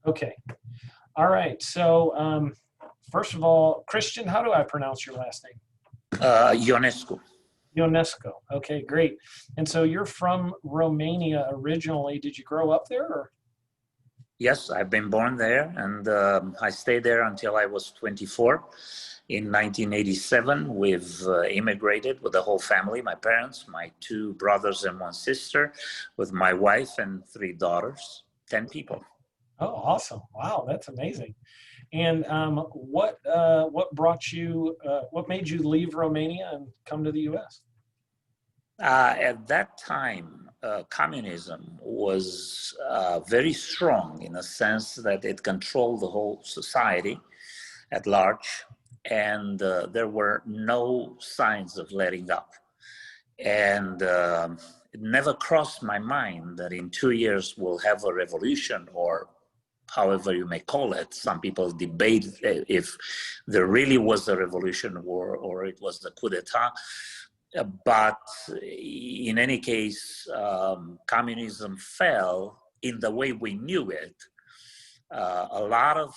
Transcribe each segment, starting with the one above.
Okay. All right. So, first of all, Christian, how do I pronounce your last name? Ionescu. Ionesco. Okay, great. And so you're from Romania originally. Did you grow up there? Or? Yes, I've been born there, and I stayed there until I was 24. In 1987, we've immigrated with the whole family, my parents, my two brothers and one sister, with my wife and three daughters, 10 people. Oh, awesome. Wow, that's amazing. And what brought you, what made you leave Romania and come to the U.S.? At that time, communism was very strong in a sense that it controlled the whole society at large, and there were no signs of letting up. And it never crossed my mind that in 2 years we'll have a revolution, or however you may call it. Some people debate if there really was a revolution or it was a coup d'etat. But in any case, communism fell in the way we knew it. A lot of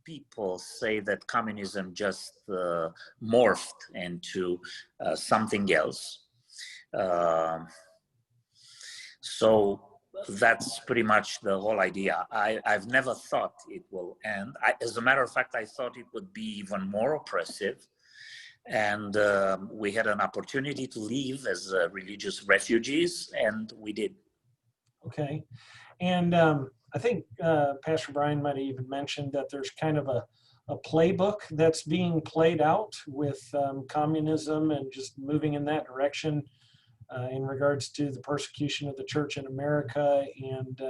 people say that communism just morphed into something else. So that's pretty much the whole idea. I've never thought it will end. As a matter of fact, I thought it would be even more oppressive. And we had an opportunity to leave as religious refugees, and we did. Okay. And I think Pastor Brian might have even mentioned that there's kind of a playbook that's being played out with communism and just moving in that direction in regards to the persecution of the church in America and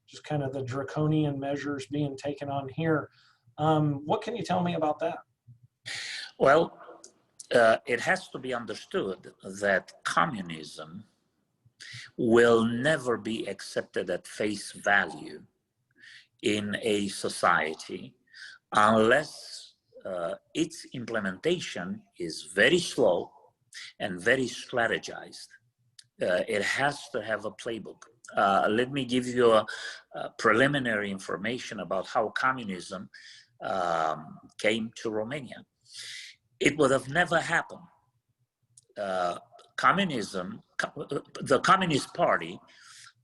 just kind of the draconian measures being taken on here. What can you tell me about that? Well, it has to be understood that communism will never be accepted at face value in a society unless its implementation is very slow and very strategized. It has to have a playbook. Let me give you a preliminary information about how communism came to Romania. It would have never happened. The Communist Party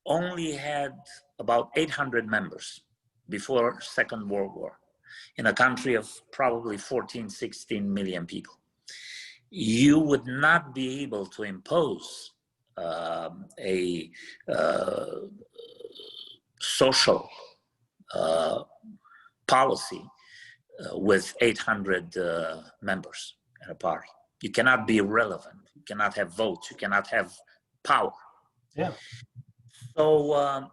only had about 800 members before Second World War in a country of probably 14, 16 million people. You would not be able to impose a social policy with 800 members in a party. You cannot be relevant. You cannot have votes. You cannot have power. Yeah. So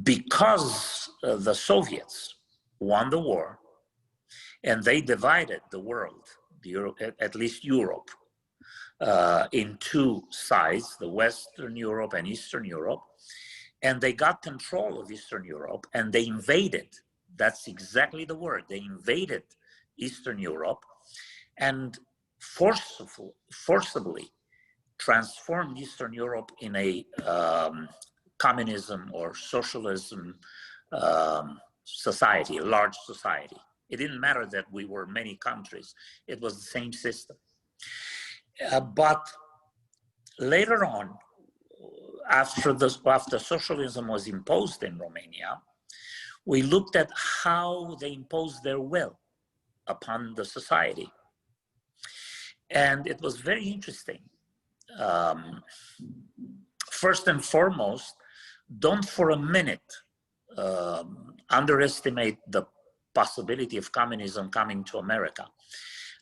because the Soviets won the war and they divided the world, at least Europe, in two sides, the Western Europe and Eastern Europe, and they got control of Eastern Europe and they invaded. That's exactly the word. They invaded Eastern Europe and forcibly transformed Eastern Europe in a communism or socialism society, a large society. It didn't matter that we were many countries. It was the same system. But later on, after socialism was imposed in Romania, we looked at how they imposed their will upon the society. And it was very interesting. First and foremost, don't for a minute underestimate the possibility of communism coming to America.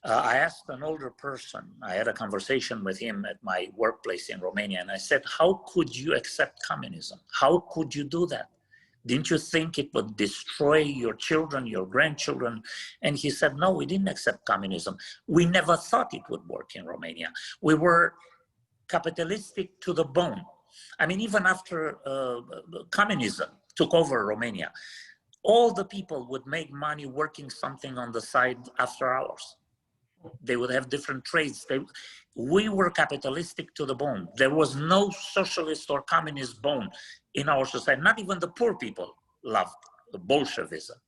I asked an older person, I had a conversation with him at my workplace in Romania, and I said, how could you accept communism? How could you do that? Didn't you think it would destroy your children, your grandchildren? And he said, no, we didn't accept communism. We never thought it would work in Romania. We were capitalistic to the bone. I mean, even after communism took over Romania, all the people would make money working something on the side after hours. They would have different trades. We were capitalistic to the bone. There was no socialist or communist bone in our society, not even the poor people loved Bolshevism,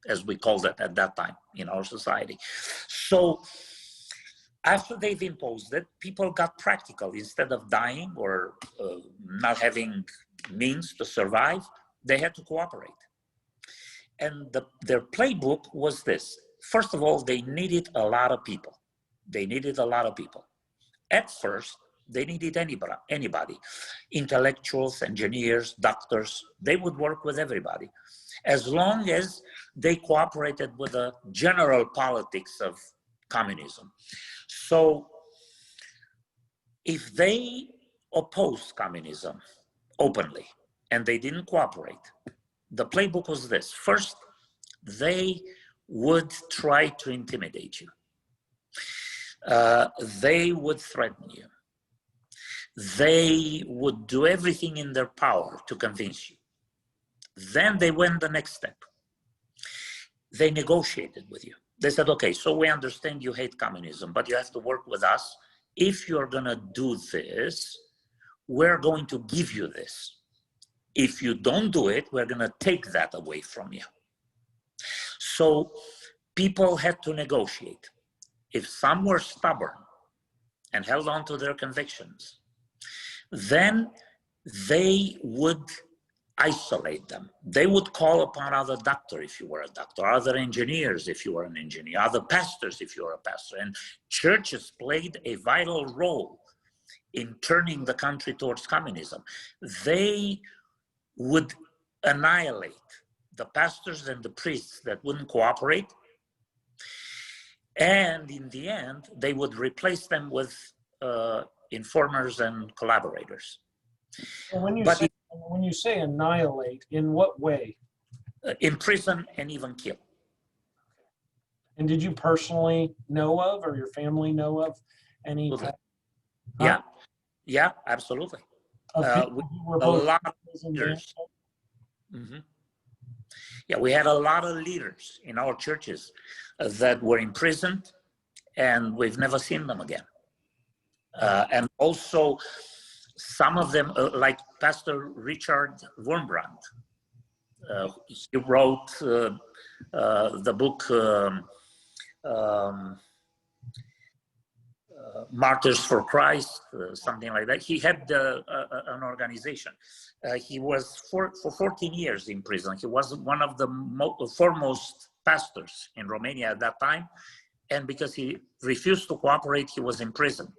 as we called it at that time in our society. So after they've imposed it, people got practical. Instead of dying or not having means to survive, they had to cooperate. And their playbook was this. First of all, they needed a lot of people. They needed a lot of people. At first, they needed anybody, intellectuals, engineers, doctors. They would work with everybody, as long as they cooperated with the general politics of communism. So if they opposed communism openly and they didn't cooperate, the playbook was this. First, they would try to intimidate you. They would threaten you. They would do everything in their power to convince you. Then they went the next step. They negotiated with you. They said, okay, so we understand you hate communism, but you have to work with us. If you're gonna do this, we're going to give you this. If you don't do it, we're gonna take that away from you. So people had to negotiate. If some were stubborn and held on to their convictions, then they would isolate them. They would call upon other doctors if you were a doctor, other engineers if you were an engineer, other pastors if you were a pastor. And churches played a vital role in turning the country towards communism. They would annihilate the pastors and the priests that wouldn't cooperate. And in the end, they would replace them with informers and collaborators. When you say annihilate, in what way? Imprison and even kill. And did you personally know of, or your family know of, any? Yeah, absolutely. Of people who were both a lot of in leaders. Yeah, we had a lot of leaders in our churches that were imprisoned, and we've never seen them again. And also, some of them, like Pastor Richard Wurmbrand, he wrote the book Martyrs for Christ, something like that. He had an organization. He was for 14 years in prison. He was one of the foremost pastors in Romania at that time. And because he refused to cooperate, he was in prison.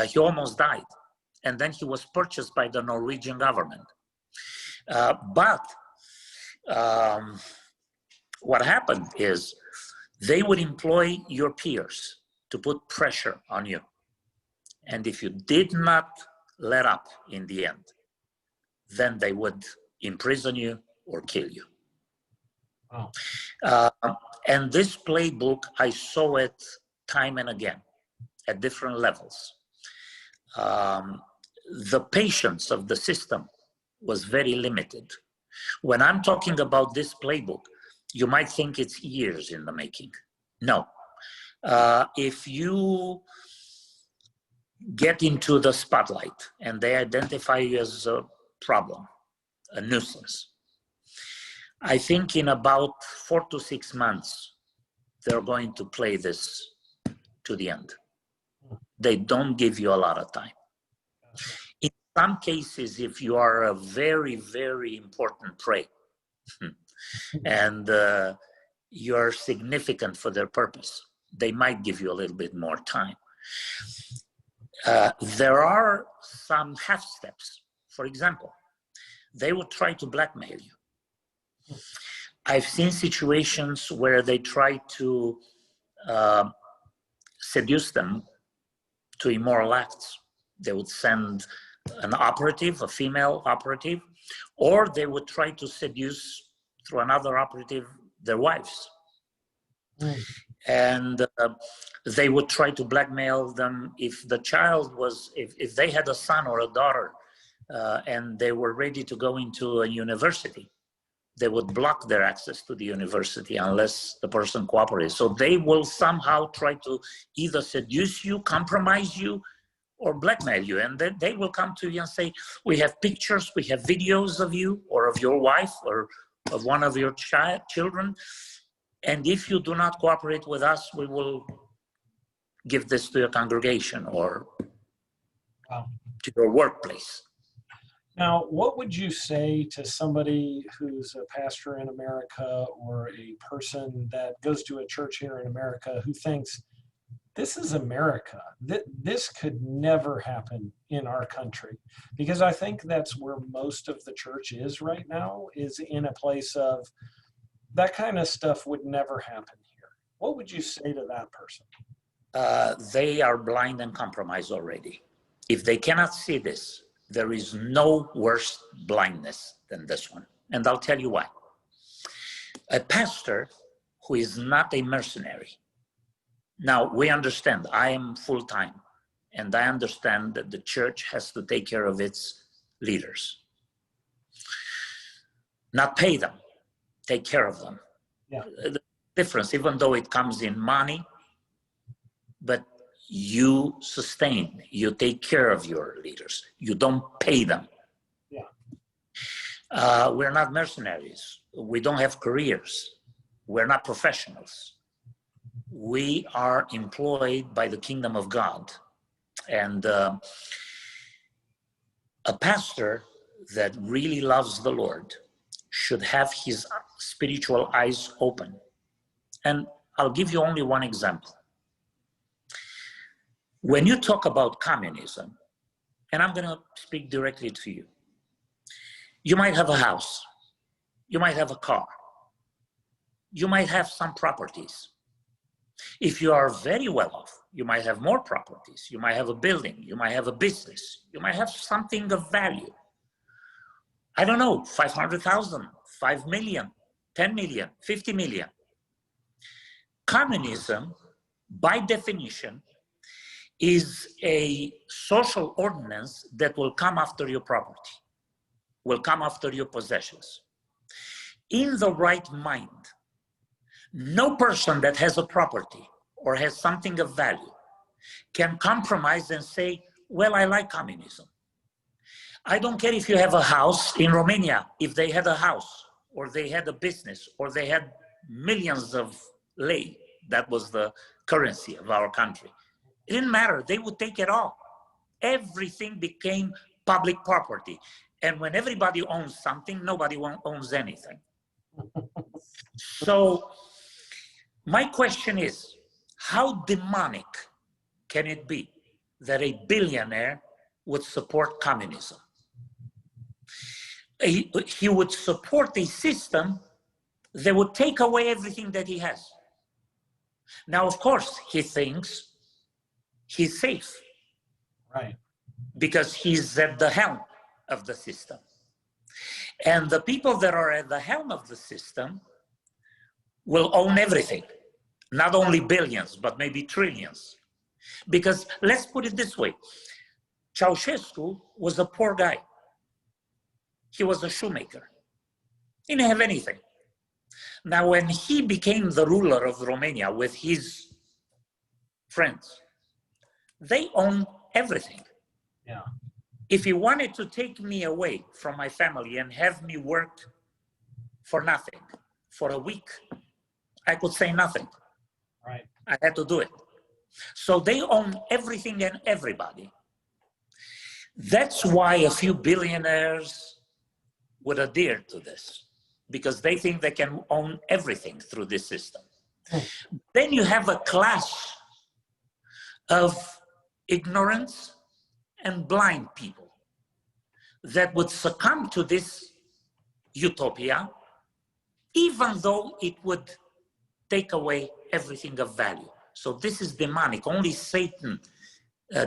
He almost died. And then he was purchased by the Norwegian government. But what happened is they would employ your peers to put pressure on you. And if you did not let up in the end, then they would imprison you or kill you. Wow. And this playbook, I saw it time and again at different levels. The patience of the system was very limited. When I'm talking about this playbook, you might think it's years in the making. No. If you get into the spotlight and they identify you as a problem, a nuisance, I think in about 4 to 6 months, they're going to play this to the end. They don't give you a lot of time. In some cases, if you are a very, very important prey and you're significant for their purpose, they might give you a little bit more time. There are some half steps. For example, they would try to blackmail you. I've seen situations where they try to seduce them to immoral acts. They would send an operative, a female operative, or they would try to seduce through another operative their wives. And they would try to blackmail them if the child was, if they had a son or a daughter and they were ready to go into a university, they would block their access to the university unless the person cooperates. So they will somehow try to either seduce you, compromise you, or blackmail you. And then they will come to you and say, we have pictures, we have videos of you or of your wife or of one of your children. And if you do not cooperate with us, we will give this to your congregation or to your workplace. Now, what would you say to somebody who's a pastor in America or a person that goes to a church here in America who thinks, this is America. This could never happen in our country? Because I think that's where most of the church is right now, is in a place of that kind of stuff would never happen here. What would you say to that person? They are blind and compromised already. If they cannot see this, there is no worse blindness than this one. And I'll tell you why. A pastor who is not a mercenary. Now, we understand I am full-time, and I understand that the church has to take care of its leaders. Not pay them, take care of them. Yeah. The difference, even though it comes in money, but you sustain, you take care of your leaders. You don't pay them. Yeah. We're not mercenaries. We don't have careers. We're not professionals. We are employed by the kingdom of God. And a pastor that really loves the Lord should have his spiritual eyes open. And I'll give you only one example. When you talk about communism, and I'm going to speak directly to you, you might have a house, you might have a car, you might have some properties. If you are very well off, you might have more properties, you might have a building, you might have a business, you might have something of value. I don't know, 500,000, 5 million, 10 million, 50 million. Communism, by definition, is a social ordinance that will come after your property, will come after your possessions. In the right mind, no person that has a property or has something of value can compromise and say, well, I like communism. I don't care if you have a house in Romania, if they had a house or they had a business or they had millions of lei, that was the currency of our country. It didn't matter, they would take it all. Everything became public property. And when everybody owns something, nobody owns anything. So my question is, how demonic can it be that a billionaire would support communism? He would support a system that would take away everything that he has. Now, of course, he thinks he's safe. Right. Because he's at the helm of the system. And the people that are at the helm of the system will own everything. Not only billions, but maybe trillions. Because let's put it this way. Ceausescu was a poor guy. He was a shoemaker. He didn't have anything. Now, when he became the ruler of Romania with his friends, they owned everything. Yeah. If he wanted to take me away from my family and have me work for nothing for a week, I could say nothing. Right. I had to do it. So they own everything and everybody. That's why a few billionaires would adhere to this, because they think they can own everything through this system. Then you have a class of ignorance and blind people that would succumb to this utopia, even though it would take away everything of value. So this is demonic. Only Satan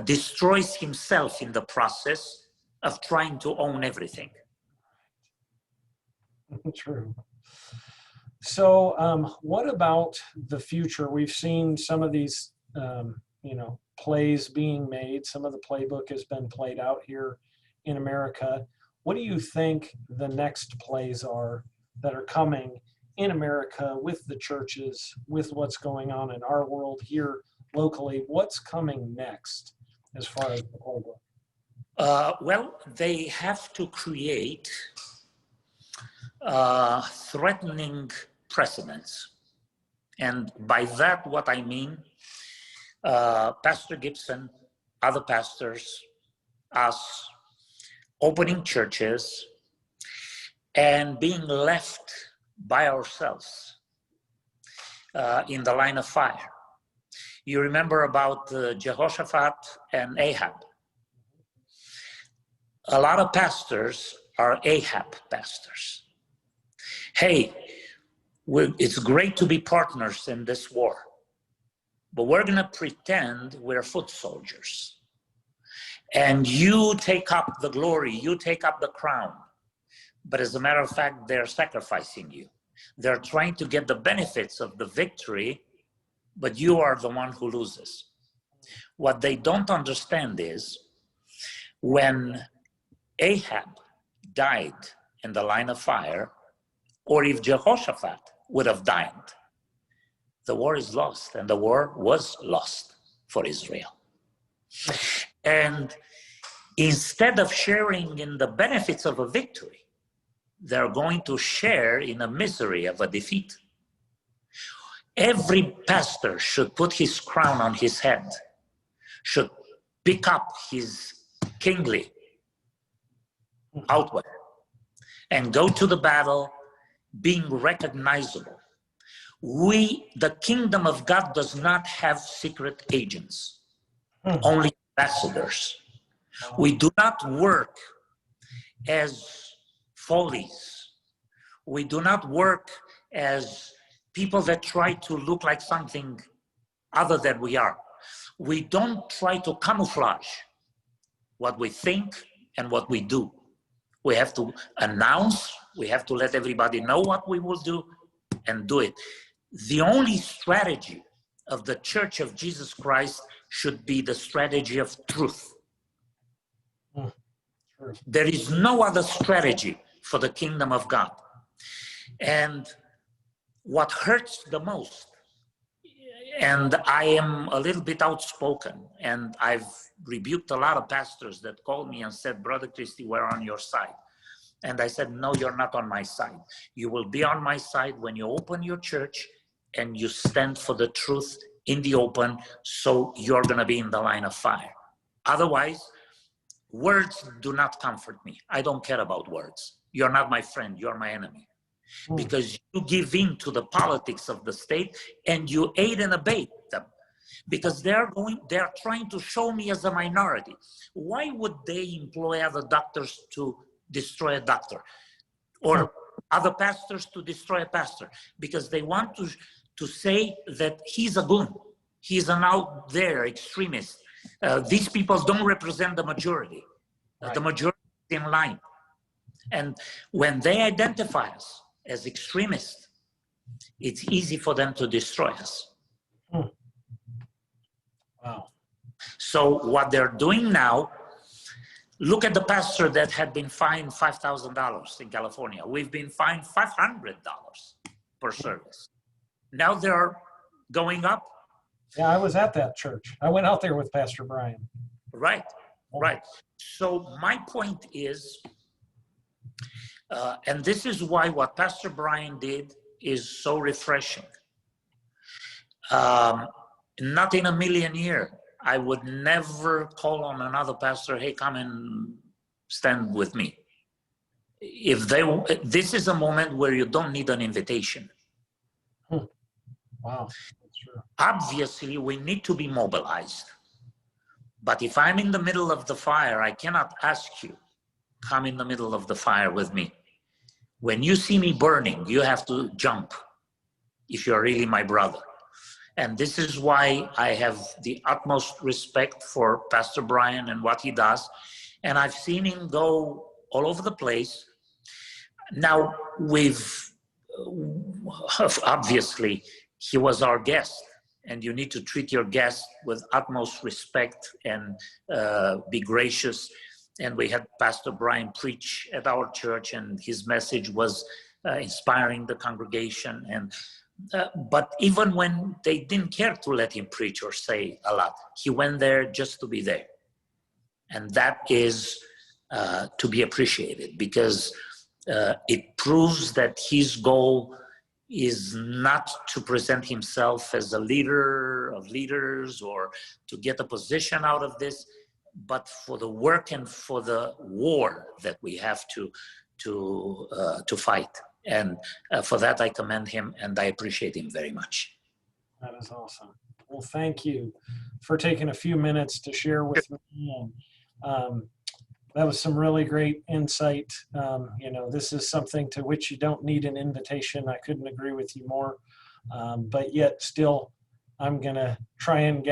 destroys himself in the process of trying to own everything. True. So what about the future? We've seen some of these, plays being made. Some of the playbook has been played out here in America. What do you think the next plays are that are coming in America with the churches, with what's going on in our world here locally? What's coming next as far as the playbook? Well, they have to create threatening precedents. And by that, what I mean, Pastor Gibson, other pastors, us, opening churches, and being left by ourselves in the line of fire. You remember about Jehoshaphat and Ahab. A lot of pastors are Ahab pastors. Hey, it's great to be partners in this war, but we're going to pretend we're foot soldiers. And you take up the glory, you take up the crown. But as a matter of fact, they're sacrificing you. They're trying to get the benefits of the victory, but you are the one who loses. What they don't understand is when Ahab died in the line of fire, or if Jehoshaphat would have died, the war is lost, and the war was lost for Israel. And instead of sharing in the benefits of a victory, they're going to share in the misery of a defeat. Every pastor should put his crown on his head, should pick up his kingly outwear, and go to the battle being recognizable. The kingdom of God does not have secret agents, only ambassadors. We do not work as follies. We do not work as people that try to look like something other than we are. We don't try to camouflage what we think and what we do. We have to announce, we have to let everybody know what we will do and do it. The only strategy of the Church of Jesus Christ should be the strategy of truth. There is no other strategy for the kingdom of God. And what hurts the most, and I am a little bit outspoken, and I've rebuked a lot of pastors that called me and said, Brother Christy, we're on your side. And I said, no, you're not on my side. You will be on my side when you open your church and you stand for the truth in the open, so you're going to be in the line of fire. Otherwise, words do not comfort me. I don't care about words. You're not my friend, you're my enemy. Because you give in to the politics of the state and you aid and abet them. Because they're trying to show me as a minority. Why would they employ other doctors to destroy a doctor? Or other pastors to destroy a pastor? Because they want to say that he's a goon. He's an out there extremist. These people don't represent the majority. Right. The majority is in line. And when they identify us as extremists, it's easy for them to destroy us. Wow. So what they're doing now, look at the pastor that had been fined $5,000 in California. We've been fined $500 per service. Now they're going up. Yeah, I was at that church. I went out there with Pastor Brian. Right, right. So my point is, and this is why what Pastor Brian did is so refreshing. Not in a million years, I would never call on another pastor, hey, come and stand with me. This is a moment where you don't need an invitation. Wow, that's true. Obviously, we need to be mobilized. But if I'm in the middle of the fire, I cannot ask you, come in the middle of the fire with me. When you see me burning, you have to jump if you're really my brother. And this is why I have the utmost respect for Pastor Brian and what he does. And I've seen him go all over the place. Now, obviously, he was our guest. And you need to treat your guest with utmost respect and be gracious. And we had Pastor Brian preach at our church, and his message was inspiring the congregation. And but even when they didn't care to let him preach or say a lot, he went there just to be there. And that is to be appreciated, because It proves that his goal is not to present himself as a leader of leaders or to get a position out of this, but for the work and for the war that we have to fight. And for that, I commend him and I appreciate him very much. That is awesome. Well, thank you for taking a few minutes to share with me. And that was some really great insight. You know, this is something to which you don't need an invitation. I couldn't agree with you more. But yet still, I'm going to try and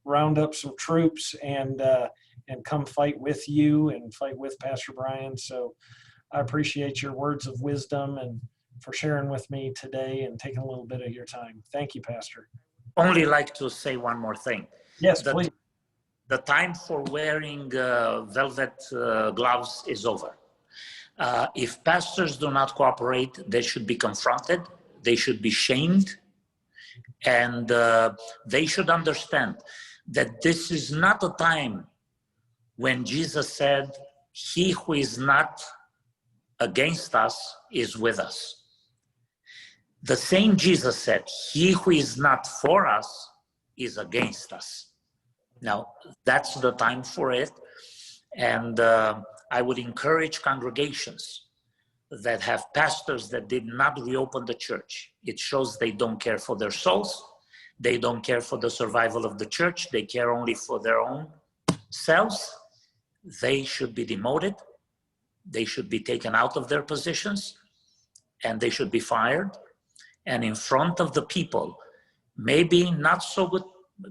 round up some troops and come fight with you and fight with Pastor Brian. So I appreciate your words of wisdom and for sharing with me today and taking a little bit of your time. Thank you, Pastor. Only like to say one more thing. Yes, please. The time for wearing velvet gloves is over. If pastors do not cooperate, they should be confronted, they should be shamed, and they should understand that this is not a time when Jesus said, "He who is not against us is with us." The same Jesus said, "He who is not for us is against us." Now, that's the time for it. And I would encourage congregations that have pastors that did not reopen the church. It shows they don't care for their souls. They don't care for the survival of the church. They care only for their own selves. They should be demoted. They should be taken out of their positions and they should be fired. And in front of the people, maybe not so good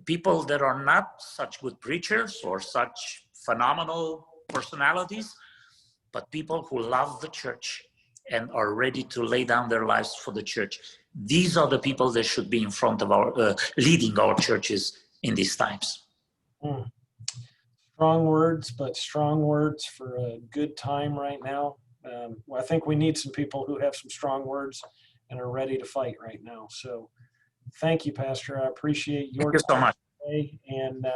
people that are not such good preachers or such phenomenal personalities, but people who love the church and are ready to lay down their lives for the church. These are the people that should be in front of leading our churches in these times. Strong words, but strong words for a good time right now. I think we need some people who have some strong words and are ready to fight right now. So thank you, Pastor. I appreciate your Thank you so much. today, and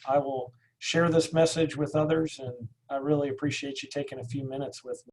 I will share this message with others, and I really appreciate you taking a few minutes with me.